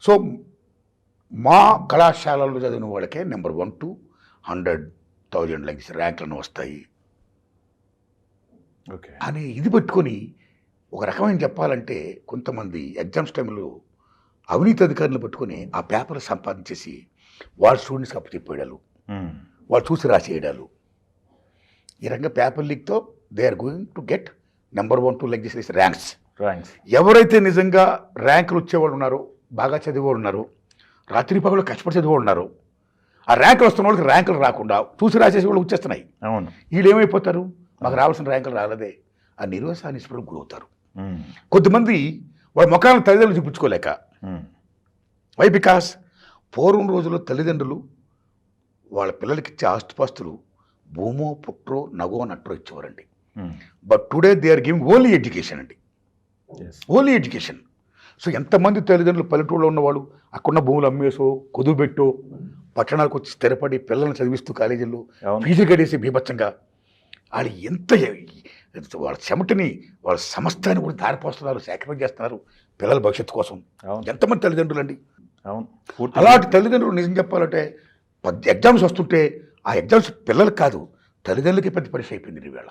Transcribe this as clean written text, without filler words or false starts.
So మా కళాశాలల్లో చదివిన వాళ్ళకే నెంబర్ 1 to 100,000 లెగ్స్ ర్యాంకులను వస్తాయి ఓకే. అని ఇది పెట్టుకొని ఒక రకమైన చెప్పాలంటే కొంతమంది ఎగ్జామ్స్ టైంలో అవినీతి అధికారులు పెట్టుకొని ఆ పేపర్ సంపాదించేసి వాళ్ళ స్టూడెంట్స్కి అప్పచెప్పేయడాలు, వాళ్ళు చూసి రాసేయడాలు, ఈ రకంగా పేపర్ లీక్తో they are going to get number 1 to lakhs ranks. ఎవరైతే నిజంగా ర్యాంకులు వచ్చేవాళ్ళు ఉన్నారో, బాగా చదివేవాళ్ళు ఉన్నారు, రాత్రి పగలు కష్టపడి చదివేవాళ్ళు ఉన్నారు, ఆ ర్యాంకులు వస్తున్న వాళ్ళకి ర్యాంకులు రాకుండా చూసి రాసేసి వాళ్ళు వచ్చేస్తున్నాయి. అవును. వీళ్ళు ఏమైపోతారు, మాకు రావాల్సిన ర్యాంకులు రాలేదే ఆ నిరాశ నిస్పృహకు గురవుతారు. కొంతమంది వాళ్ళ ముఖాలను తల్లిదండ్రులు చూపించుకోలేక, వై బికాస్ పూర్వం రోజుల్లో తల్లిదండ్రులు వాళ్ళ పిల్లలకి ఇచ్చే ఆస్తుపాస్తులు భూమో పుట్రో నగో నట్రో ఇచ్చేవారండి. But today they are giving only education అండి, ఓన్లీ ఎడ్యుకేషన్. సో ఎంతమంది తల్లిదండ్రులు పల్లెటూరులో ఉన్నవాళ్ళు అక్కడున్న భూములు అమ్మేసో కుదువు పెట్టో పట్టణాలకు వచ్చి స్థిరపడి పిల్లల్ని చదివిస్తూ కాలేజీల్లో ఫీజులు కట్టేసి బీభత్సంగా వాళ్ళు ఎంత వాళ్ళ చెమటని వాళ్ళ సమస్తాన్ని కూడా దారిపోస్తున్నారు, సాక్రిఫైస్ చేస్తున్నారు పిల్లల భవిష్యత్తు కోసం. ఎంతమంది తల్లిదండ్రులు అండి. అలాంటి తల్లిదండ్రులు నిజం చెప్పాలంటే ఎగ్జామ్స్ వస్తుంటే ఆ ఎగ్జామ్స్ పిల్లలకు కాదు తల్లిదండ్రులకి పెద్ద పరీక్ష అయిపోయింది ఈవేళ.